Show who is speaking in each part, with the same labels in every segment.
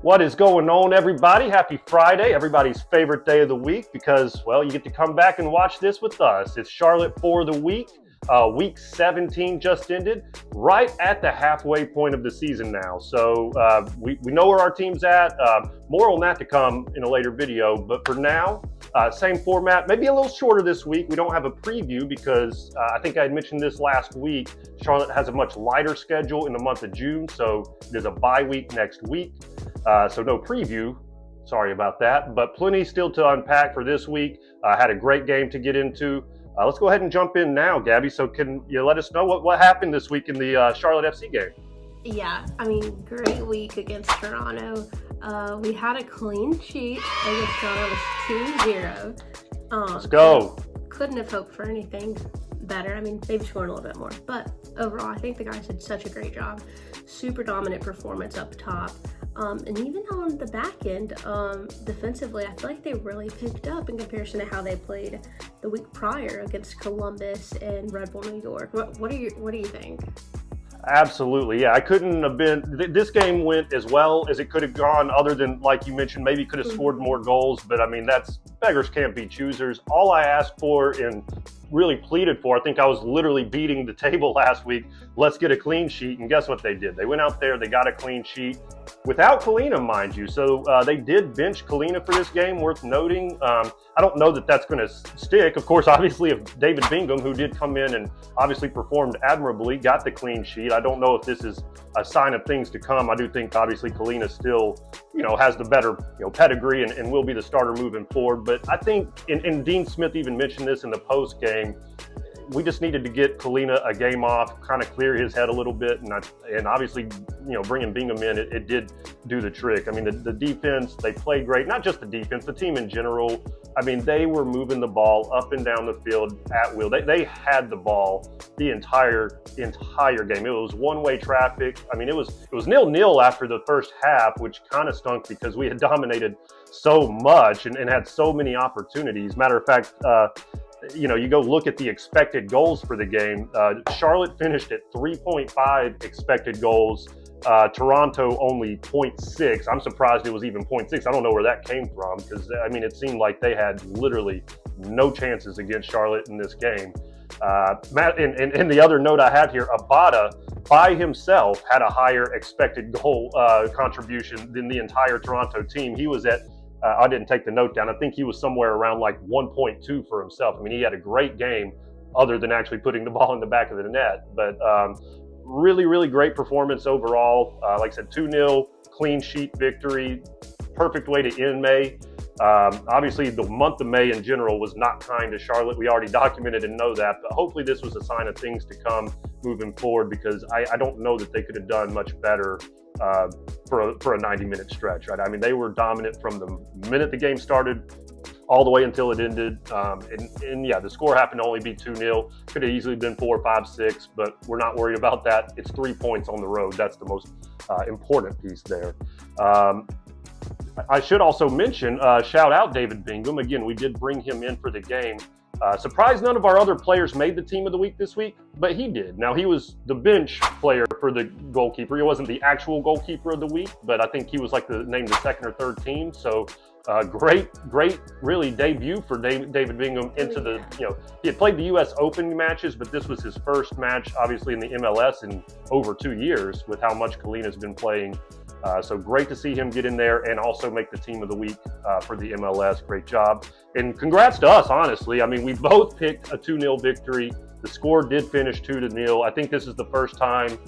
Speaker 1: What is going on, everybody? Happy Friday, everybody's favorite day of the week because, well, you get to come back and watch this with us. It's Charlotte for the week. Week 17 just ended, right at the halfway point of the season now. So we know where our team's at. More on that to come in a later video. But for now, same format, maybe a little shorter this week. We don't have a preview because I think I had mentioned this last week. Charlotte has a much lighter schedule in the month of June, so there's a bye week next week. So no preview. Sorry about that, but plenty still to unpack for this week. Had a great game to get into. Let's go ahead and jump in now, Gabby. So can you let us know what happened this week in the Charlotte FC game?
Speaker 2: Yeah, I mean, great week against Toronto. We had a clean sheet against Toronto. It was 2-0.
Speaker 1: Let's go.
Speaker 2: Couldn't have hoped for anything better. I mean, they've scored a little bit more. But overall, I think the guys did such a great job. Super dominant performance up top. And even on the back end, defensively, I feel like they really picked up in comparison to how they played the week prior against Columbus and Red Bull New York. What do you think?
Speaker 1: Absolutely, yeah. I couldn't have been. This game went as well as it could have gone, other than, like you mentioned, maybe could have scored more goals. But I mean, that's beggars can't be choosers. All I asked for and really pleaded for, I think I was literally beating the table last week. Let's get a clean sheet, and guess what they did? They went out there, they got a clean sheet without Kalina, mind you. So they did bench Kalina for this game. Worth noting. I don't know that that's going to stick. Of course, obviously, if David Bingham, who did come in and obviously performed admirably, got the clean sheet. I don't know if this is a sign of things to come. I do think obviously Kalina still, has the better, pedigree and will be the starter moving forward. But I think, and Dean Smith even mentioned this in the post game, we just needed to get Kalina a game off, kind of clear his head a little bit, and obviously, bringing Bingham in, it did do the trick. I mean, the defense, they played great. Not just the defense, the team in general. I mean, they were moving the ball up and down the field at will. They had the ball the entire game. It was one-way traffic. I mean, it was 0-0 after the first half, which kind of stunk because we had dominated so much and had so many opportunities. Matter of fact, you go look at the expected goals for the game. Charlotte finished at 3.5 expected goals. Toronto only 0.6. I'm surprised it was even 0.6. I don't know where that came from because, I mean, it seemed like they had literally no chances against Charlotte in this game. Matt, and the other note I had here, Abada by himself had a higher expected goal contribution than the entire Toronto team. He was at I didn't take the note down. I think he was somewhere around like 1.2 for himself. I mean, he had a great game other than actually putting the ball in the back of the net. But really, really great performance overall. Like I said, 2-0, clean sheet victory, perfect way to end May. Obviously, the month of May in general was not kind to Charlotte. We already documented and know that. But hopefully this was a sign of things to come moving forward because I don't know that they could have done much better for a 90-minute stretch, right? I mean, they were dominant from the minute the game started all the way until it ended. And yeah, the score happened to only be 2-0. Could have easily been 4, 5, 6, but we're not worried about that. It's 3 points on the road. That's the most important piece there. I should also mention, shout out David Bingham. Again, we did bring him in for the game. Surprised none of our other players made the team of the week this week, but he did. Now, he was the bench player for the goalkeeper. He wasn't the actual goalkeeper of the week, but I think he was like named the second or third team. So great, really debut for David Bingham into the, he had played the U.S. Open matches, but this was his first match, obviously, in the MLS in over 2 years with how much Kalina's been playing. So great to see him get in there and also make the team of the week for the MLS. Great job. And congrats to us, honestly. I mean, we both picked a 2-0 victory. The score did finish 2-0. I think this is the first time.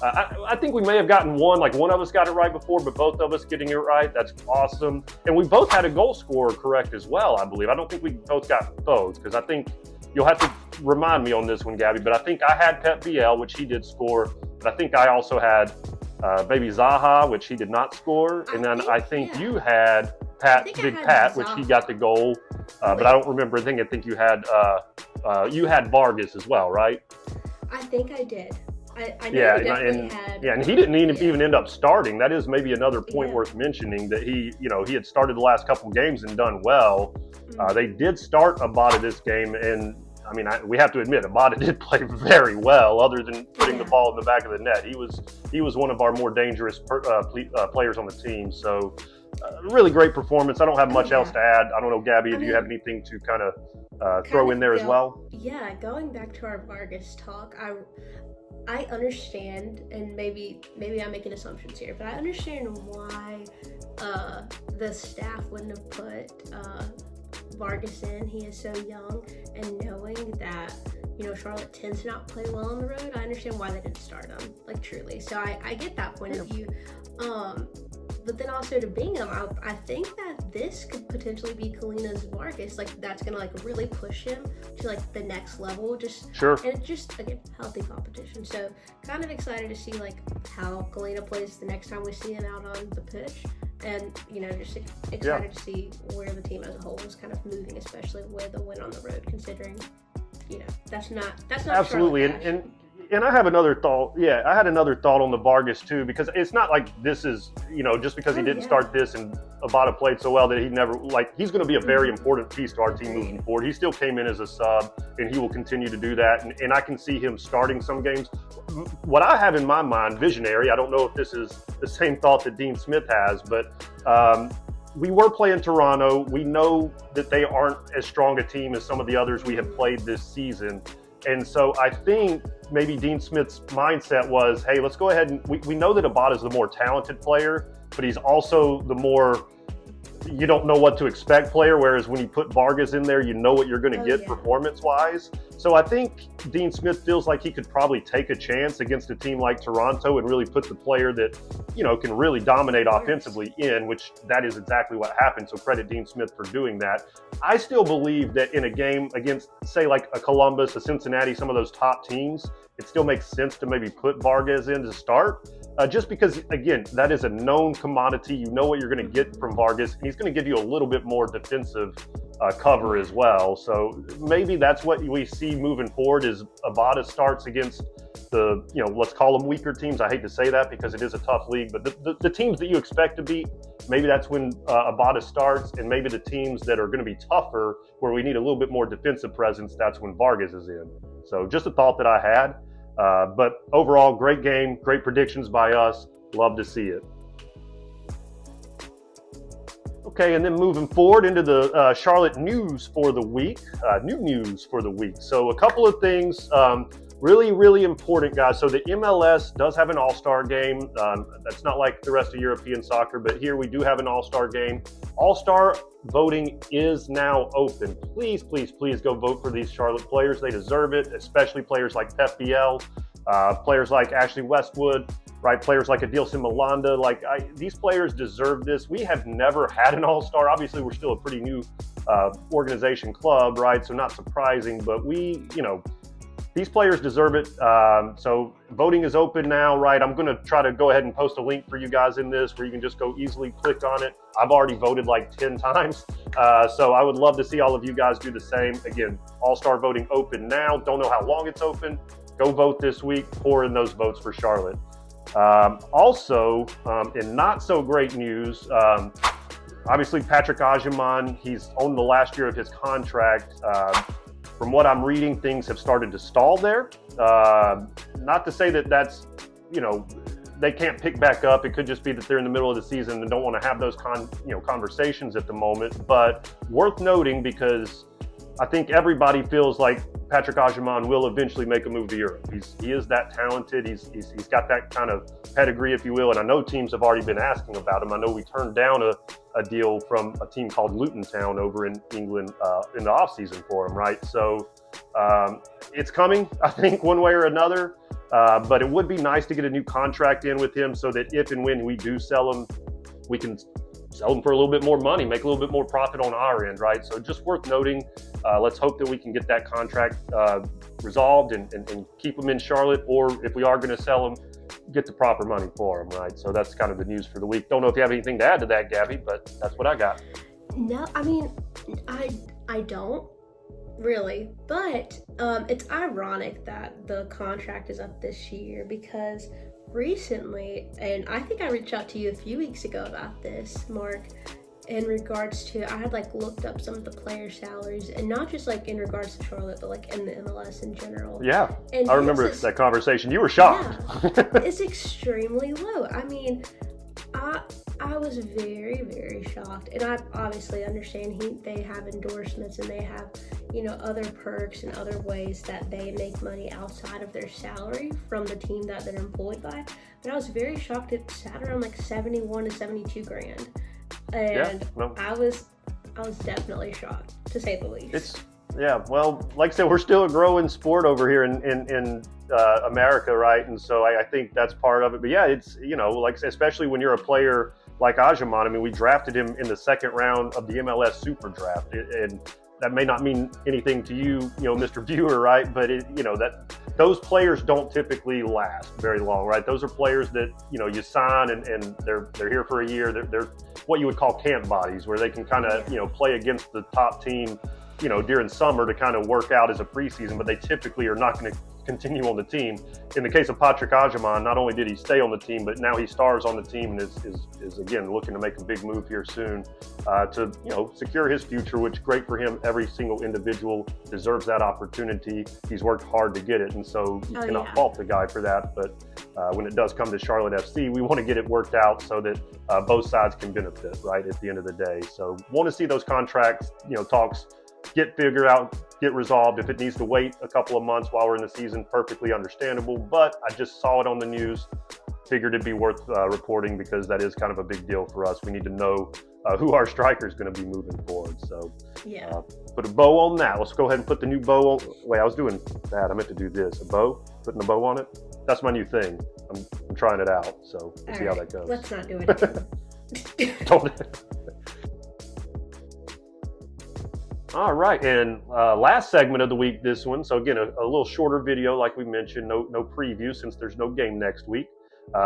Speaker 1: I think we may have gotten one, like one of us got it right before, but both of us getting it right. That's awesome. And we both had a goal scorer correct as well, I believe. I don't think we both got both because I think you'll have to remind me on this one, Gabby, but I think I had Pep Biel, which he did score. But I think I also had Baby Zaha, which he did not score. And then I think you had Big Pat, which he got the goal. But I don't remember. I think you had Vargas as well, right?
Speaker 2: I think I did. I know
Speaker 1: and he didn't even end up starting. That is maybe another point worth mentioning that he had started the last couple games and done well. They did start Abada this game, and I mean, we have to admit, Abada did play very well, other than putting the ball in the back of the net. He was one of our more dangerous players on the team. So, really great performance. I don't have much else to add. I don't know, Gabby, if you have anything to kind of throw in there as well.
Speaker 2: Yeah, going back to our Vargas talk, I understand, and maybe I'm making assumptions here, but I understand why the staff wouldn't have put Vargas in. He is so young, and knowing that, you know, Charlotte tends to not play well on the road, I understand why they didn't start him, like, truly. So I get that point of view. But then also to Bingham, I think that this could potentially be Kalina's Vargas. Like, that's gonna like really push him to like the next level. Just
Speaker 1: sure.
Speaker 2: And it's just, again, healthy competition. So kind of excited to see like how Kalina plays the next time we see him out on the pitch. And, you know, just excited to see where the team as a whole is kind of moving, especially with a win on the road, considering, you know, that's not
Speaker 1: absolutely. And I have another thought. Yeah, I had another thought on the Vargas too, because it's not like this is, you know, just because he didn't start this and Abada played so well that he never, like, he's going to be a very important piece to our team moving forward. He still came in as a sub, and he will continue to do that. And I can see him starting some games. What I have in my mind, visionary, I don't know if this is the same thought that Dean Smith has, but we were playing Toronto. We know that they aren't as strong a team as some of the others we have played this season. And so I think maybe Dean Smith's mindset was, hey, let's go ahead and we know that Abada is the more talented player, but he's also the more you don't know what to expect player, whereas when you put Vargas in there, you know what you're going to get performance-wise. So I think Dean Smith feels like he could probably take a chance against a team like Toronto and really put the player that, you know, can really dominate offensively in, which that is exactly what happened. So credit Dean Smith for doing that. I still believe that in a game against, say, like a Columbus, a Cincinnati, some of those top teams, it still makes sense to maybe put Vargas in to start. Just because, again, that is a known commodity. You know what you're going to get from Vargas, and he's going to give you a little bit more defensive cover as well. So maybe that's what we see moving forward is Abada starts against the, you know, let's call them weaker teams. I hate to say that because it is a tough league, but the teams that you expect to beat, maybe that's when Abada starts, and maybe the teams that are going to be tougher, where we need a little bit more defensive presence, that's when Vargas is in. So just a thought that I had. But overall, great game, great predictions by us. Love to see it. Okay, and then moving forward into the Charlotte news for the week, new news for the week. So a couple of things, really, really important, guys. So the MLS does have an all-star game. That's not like the rest of European soccer, but here we do have an all-star game. All-star voting is now open. Please, please, please go vote for these Charlotte players. They deserve it, especially players like Pep Biel, players like Ashley Westwood, right? Players like Adilson Malanda. These players deserve this. We have never had an all-star. Obviously, we're still a pretty new organization club, right? So not surprising, but these players deserve it. So voting is open now, right? I'm going to try to go ahead and post a link for you guys in this where you can just go easily click on it. I've already voted like 10 times. So I would love to see all of you guys do the same. Again, all-star voting open now. Don't know how long it's open. Go vote this week. Pour in those votes for Charlotte. Also, in not so great news, obviously Patrick Agyemang, he's on the last year of his contract. From what I'm reading, things have started to stall there. Not to say that that's, they can't pick back up. It could just be that they're in the middle of the season and don't want to have those conversations at the moment. But worth noting, because I think everybody feels like Patrick Agyemang will eventually make a move to Europe. He is that talented. He's got that kind of pedigree, if you will. And I know teams have already been asking about him. I know we turned down a deal from a team called Luton Town over in England in the offseason for him, right? So it's coming, I think, one way or another. But it would be nice to get a new contract in with him so that if and when we do sell him, we can sell them for a little bit more money, make a little bit more profit on our end, right? So just worth noting. Let's hope that we can get that contract resolved and keep them in Charlotte, or if we are going to sell them, get the proper money for them, right? So that's kind of the news for the week. Don't know if you have anything to add to that, Gabby, but that's what I got.
Speaker 2: No, I mean, I don't really, but it's ironic that the contract is up this year, because recently, and I think I reached out to you a few weeks ago about this, Mark, in regards to, I had like looked up some of the player salaries, and not just like in regards to Charlotte, but like in the MLS in general.
Speaker 1: Yeah,
Speaker 2: and
Speaker 1: I remember that conversation. You were shocked.
Speaker 2: Yeah, it's extremely low. I mean, I was very, very shocked, and I obviously understand they have endorsements and they have, you know, other perks and other ways that they make money outside of their salary from the team that they're employed by. But I was very shocked. It sat around like 71 to 72 grand, and I was definitely shocked, to say the least.
Speaker 1: Well, like I said, we're still a growing sport over here in America, right? And so I think that's part of it. But yeah, it's, you know, like I said, especially when you're a player like Ajaman. I mean, we drafted him in the second round of the MLS Super Draft, and that may not mean anything to you, you know, Mr. Viewer, right? But you know, that those players don't typically last very long, right? Those are players that, you know, you sign and they're here for a year. They're what you would call camp bodies, where they can kind of, you know, play against the top team, you know, during summer to kind of work out as a preseason, but they typically are not going to continue on the team. In the case of Patrick Ajaman, not only did he stay on the team, but now he stars on the team and is again looking to make a big move here soon to, you know, secure his future, which is great for him. Every single individual deserves that opportunity. He's worked hard to get it, and so you cannot fault the guy for that. But when it does come to Charlotte FC, we want to get it worked out so that both sides can benefit, right, at the end of the day. So want to see those contracts, you know, talks get figured out, get resolved. If it needs to wait a couple of months while we're in the season, perfectly understandable. But I just saw it on the news, figured it'd be worth reporting, because that is kind of a big deal for us. We need to know who our striker is going to be moving forward. So put a bow on that. Let's go ahead and put the new bow on. Wait, I was doing that. I meant to do this. A bow? Putting a bow on it? That's my new thing. I'm trying it out. So we'll see how that goes.
Speaker 2: Let's not do it again.
Speaker 1: Don't. All right, and last segment of the week, this one. So again, a little shorter video, like we mentioned, no preview since there's no game next week.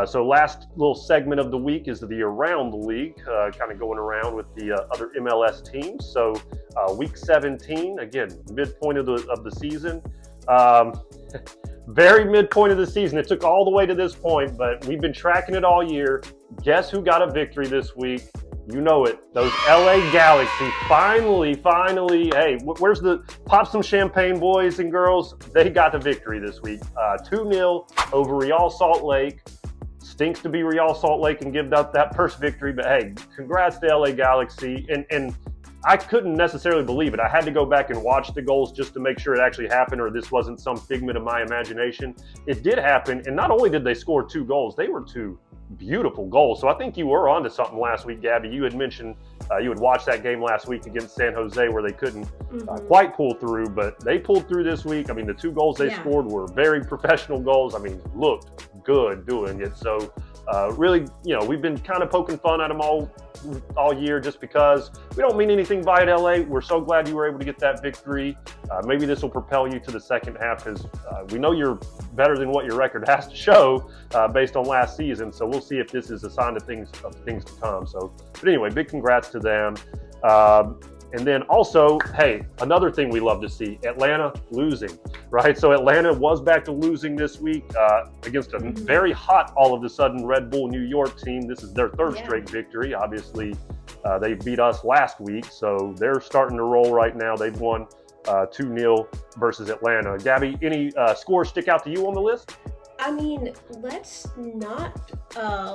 Speaker 1: So last little segment of the week is the Around the League, kind of going around with the other MLS teams. So week 17, again, midpoint of the season. Very midpoint of the season. It took all the way to this point, but we've been tracking it all year. Guess who got a victory this week? You know it. Those LA Galaxy finally, hey, where's the pop some champagne, boys and girls? They got the victory this week. 2-0 over Real Salt Lake. Stinks to be Real Salt Lake and give up that first victory, but hey, congrats to LA Galaxy. And I couldn't necessarily believe it. I had to go back and watch the goals just to make sure it actually happened, or this wasn't some figment of my imagination. It did happen, and not only did they score 2 goals, they were 2 beautiful goals. So I think you were onto something last week, Gabby. You had mentioned you had watched that game last week against San Jose where they couldn't quite pull through, but they pulled through this week. I mean, the 2 goals they scored were very professional goals. I mean, looked good doing it. So really, you know, we've been kind of poking fun at them all year just because we don't mean anything by it, LA. We're so glad you were able to get that victory. Maybe this will propel you to the second half, because we know you're better than what your record has to show based on last season. So we'll see if this is a sign of things to come. So, but anyway, big congrats to them. And then also, hey, another thing we love to see, Atlanta losing, right? So Atlanta was back to losing this week against a very hot, all of a sudden, Red Bull New York team. This is their 3rd straight victory. Obviously, they beat us last week, so they're starting to roll right now. They've won 2-0 versus Atlanta. Gabby, any scores stick out to you on the list?
Speaker 2: I mean, let's not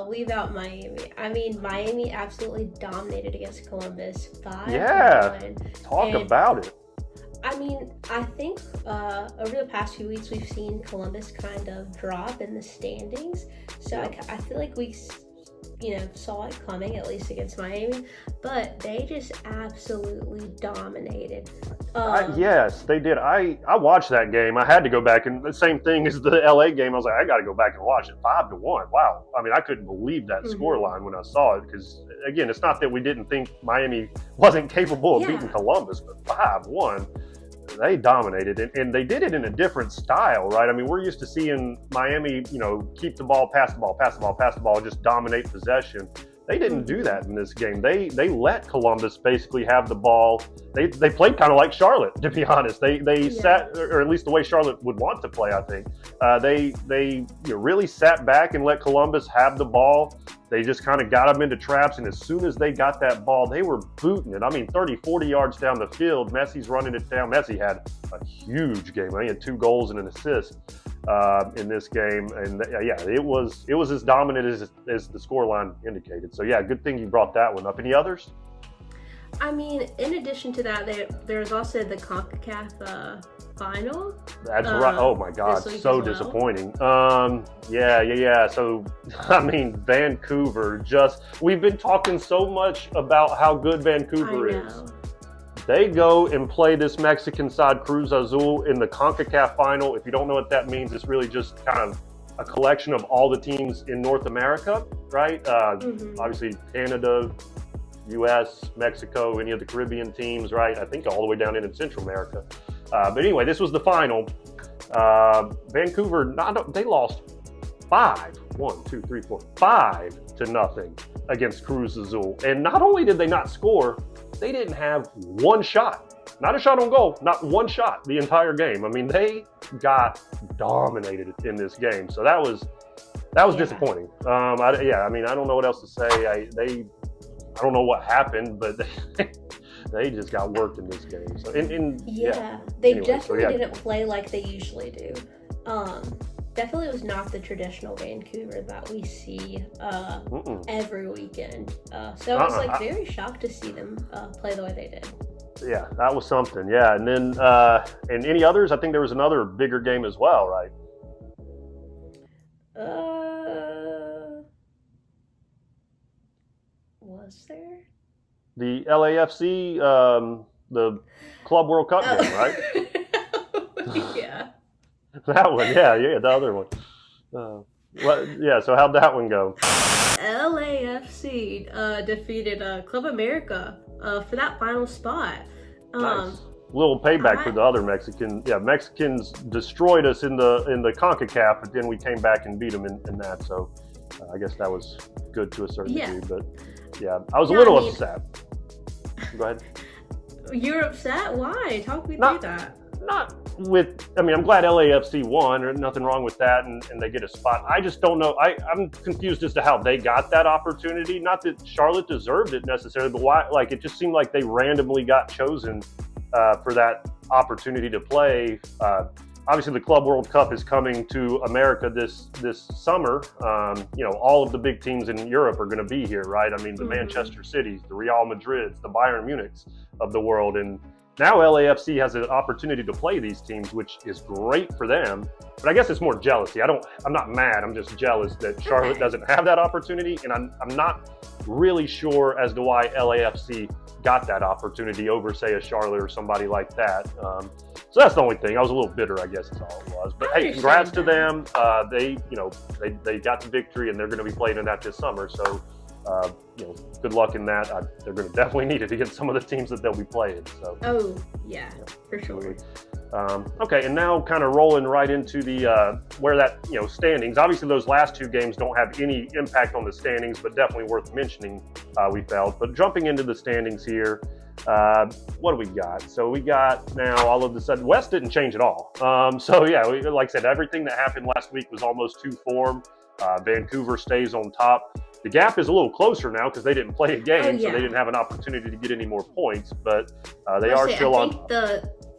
Speaker 2: leave out Miami. I mean, Miami absolutely dominated against Columbus. 5-1.
Speaker 1: Talk about it.
Speaker 2: I mean, I think over the past few weeks we've seen Columbus kind of drop in the standings. So I feel like we, saw it coming, at least against Miami. But they just absolutely dominated.
Speaker 1: Yes, they did. I watched that game. I had to go back, and the same thing as the LA game. I was like, I got to go back and watch it. 5-1. Wow. I mean, I couldn't believe that scoreline when I saw it, because again, it's not that we didn't think Miami wasn't capable of beating Columbus, but 5-1. They dominated, and they did it in a different style, right? I mean, we're used to seeing Miami, keep the ball, pass the ball, just dominate possession. They didn't do that in this game. They let Columbus basically have the ball. They played kind of like Charlotte, to be honest. They sat, or at least the way Charlotte would want to play, I think. They really sat back and let Columbus have the ball. They just kind of got them into traps, and as soon as they got that ball, they were booting it. I mean, 30, 40 yards down the field. Messi's running it down. Messi had a huge game. He had 2 goals and an assist in this game, and it was as dominant as the scoreline indicated. So yeah, good thing you brought that one up. Any others?
Speaker 2: I mean, in addition to that, there was also the CONCACAF final.
Speaker 1: That's right. Oh my God, so disappointing. Yeah. So, I mean, Vancouver we've been talking so much about how good Vancouver is. They go and play this Mexican side, Cruz Azul, in the CONCACAF final. If you don't know what that means, it's really just kind of a collection of all the teams in North America, right? Obviously, Canada, U.S., Mexico, any of the Caribbean teams, right? I think all the way down into Central America. But anyway, this was the final. Vancouver, they lost 5-0 against Cruz Azul. And not only did they not score, they didn't have one shot. Not a shot on goal, not one shot the entire game. I mean, they got dominated in this game. So that was disappointing. I don't know what else to say. I don't know what happened, but they just got worked in this game. So
Speaker 2: they definitely didn't play like they usually do. Definitely was not the traditional Vancouver that we see every weekend. So I was very shocked to see them play the way they did.
Speaker 1: Yeah, that was something. Yeah, and then and any others? I think there was another bigger game as well, right?
Speaker 2: Was there?
Speaker 1: The LAFC, the Club World Cup game, right?
Speaker 2: Yeah.
Speaker 1: That one, yeah, the other one. So how'd that one go?
Speaker 2: LAFC defeated Club America for that final spot.
Speaker 1: Nice. Little payback for the other Mexican. Yeah, Mexicans destroyed us in the CONCACAF, but then we came back and beat them in that. So I guess that was good to a certain degree. But yeah, I was a little upset. Go ahead.
Speaker 2: You're upset? Why? Talk me through that.
Speaker 1: I'm glad LAFC won. There's nothing wrong with that, and they get a spot. I just don't know. I'm confused as to how they got that opportunity. Not that Charlotte deserved it necessarily, but why? Like, it just seemed like they randomly got chosen for that opportunity to play. Obviously, the Club World Cup is coming to America this summer. All of the big teams in Europe are going to be here, right? I mean, the Manchester Cities, the Real Madrids, the Bayern Munichs of the world, and now LAFC has an opportunity to play these teams, which is great for them. But I guess it's more jealousy. I'm not mad. I'm just jealous that Charlotte doesn't have that opportunity, and I'm not really sure as to why LAFC got that opportunity over, say, a Charlotte or somebody like that. So that's the only thing. I was a little bitter, I guess is all it was. But hey, congrats to them. They got the victory, and they're going to be playing in that this summer. So good luck in that. They're going to definitely need it against some of the teams that they'll be playing. So.
Speaker 2: Oh yeah, for sure.
Speaker 1: Okay, and now kind of rolling right into the where that standings. Obviously, those last 2 games don't have any impact on the standings, but definitely worth mentioning. We felt. But jumping into the standings here, what do we got? So we got now all of a sudden West didn't change at all. Like I said, everything that happened last week was almost to form. Vancouver stays on top. The gap is a little closer now because they didn't play a game, so they didn't have an opportunity to get any more points. But they are still on.
Speaker 2: I think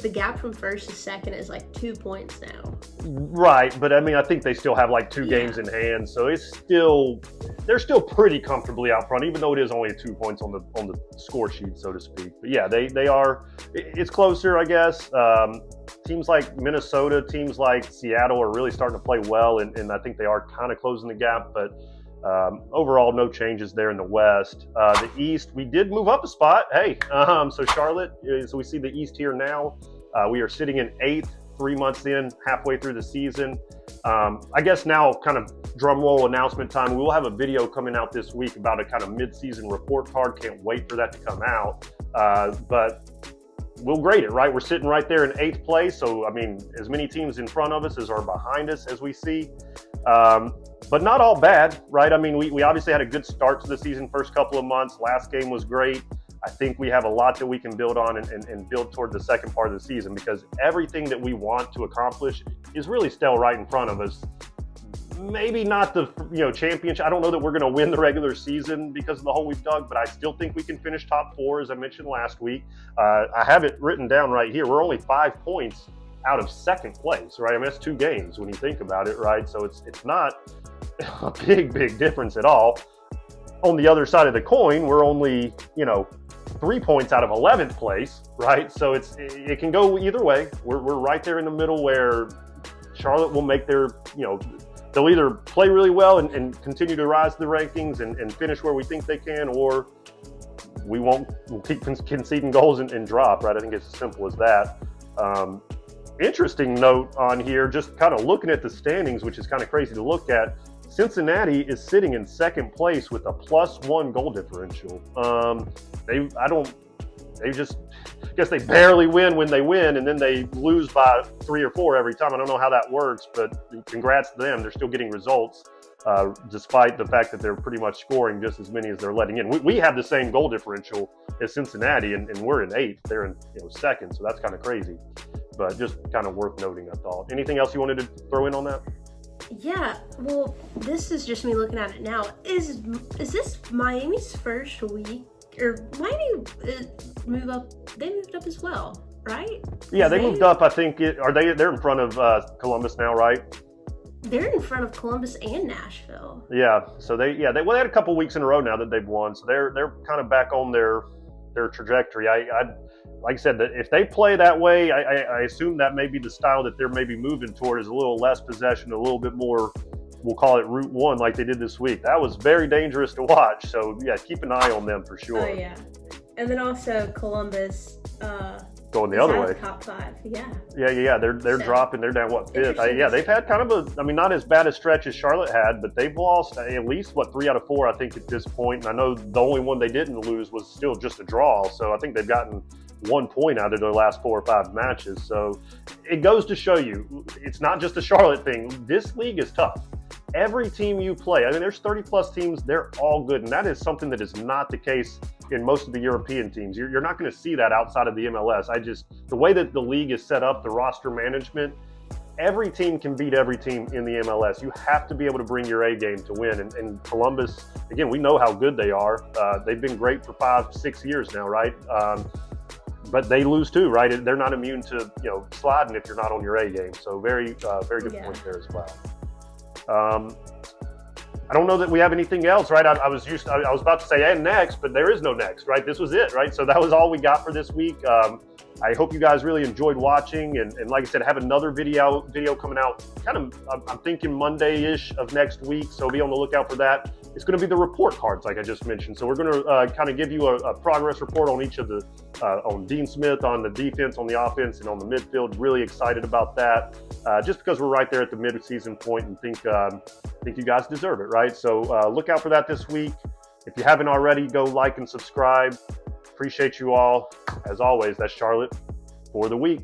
Speaker 2: the gap from first to second is like 2 points now.
Speaker 1: Right, but I think they still have like 2 games in hand, so they're still pretty comfortably out front, even though it is only 2 points on the score sheet, so to speak. But yeah, they are. It's closer, I guess. Teams like Minnesota, teams like Seattle are really starting to play well, and I think they are kind of closing the gap, but. Overall, no changes there in the West. The East, we did move up a spot. Hey, so Charlotte, so we see the East here now. We are sitting in 8th, 3 months in, halfway through the season. I guess now kind of drum roll announcement time. We will have a video coming out this week about a kind of mid-season report card. Can't wait for that to come out. But we'll grade it, right? We're sitting right there in 8th place. So, as many teams in front of us as are behind us as we see. But not all bad, right? We obviously had a good start to the season, first couple of months. Last game was great. I think we have a lot that we can build on and build toward the second part of the season because everything that we want to accomplish is really still right in front of us. maybe not the championship. I don't know that we're going to win the regular season because of the hole we've dug, but I still think we can finish top 4, as I mentioned last week. I have it written down right here. We're only 5 points out of second place, right? I mean, that's 2 games when you think about it, right? So it's not a big difference at all. On the other side of the coin, we're only 3 points out of 11th place, right? So it can go either way. We're right there in the middle where Charlotte will make their they'll either play really well and continue to rise the rankings and finish where we think they can, or we'll keep conceding goals and drop, right? I think it's as simple as that. Interesting note on here, just kind of looking at the standings, which is kind of crazy to look at. Cincinnati is sitting in second place with a +1 goal differential. I guess they barely win when they win, and then they lose by 3 or 4 every time. I don't know how that works, but congrats to them. They're still getting results, despite the fact that they're pretty much scoring just as many as they're letting in. We have the same goal differential as Cincinnati, and we're in 8th. They're in second, so that's kind of crazy. But just kind of worth noting, I thought. Anything else you wanted to throw in on that?
Speaker 2: Yeah, well, this is just me looking at it now. Is this Miami's first week? Or Miami move up? They moved up as well, right?
Speaker 1: Yeah, they moved up. I think they're in front of Columbus now, right?
Speaker 2: They're in front of Columbus and Nashville.
Speaker 1: Yeah, so they had a couple weeks in a row now that they've won, so they're kind of back on their trajectory. I like I said, that if they play that way, I assume that may be the style that they're maybe moving toward, is a little less possession, a little bit more, we'll call it route one, like they did this week. That was very dangerous to watch. So yeah, keep an eye on them for sure.
Speaker 2: Oh yeah, and then also Columbus
Speaker 1: going the other way.
Speaker 2: Top 5, yeah.
Speaker 1: Yeah. They're dropping. They're down 5th. Yeah, they've had kind of not as bad a stretch as Charlotte had, but they've lost at least 3 out of 4, I think, at this point. And I know the only one they didn't lose was still just a draw. So I think they've gotten 1 point out of their last 4 or 5 matches. So it goes to show you, it's not just a Charlotte thing. This league is tough. Every team you play, I mean, there's 30 plus teams, they're all good. And that is something that is not the case in most of the European teams. You're not going to see that outside of the MLS. The way that the league is set up, the roster management, every team can beat every team in the MLS. You have to be able to bring your A game to win. And Columbus, again, we know how good they are. They've been great for 5-6 years now, right? But they lose too, right? They're not immune to sliding if you're not on your A game. So very good point there as well. I don't know that we have anything else, right? I was about to say and next, but there is no next, right? This was it, right? So that was all we got for this week. I hope you guys really enjoyed watching, and like I said, I have another video coming out I'm thinking Monday-ish of next week, so be on the lookout for that. It's going to be the report cards, like I just mentioned. So we're going to kind of give you a progress report on each of the, on Dean Smith, on the defense, on the offense, and on the midfield. Really excited about that, just because we're right there at the mid-season point and think you guys deserve it, right? So look out for that this week. If you haven't already, go like and subscribe. Appreciate you all. As always, that's Charlotte for the week.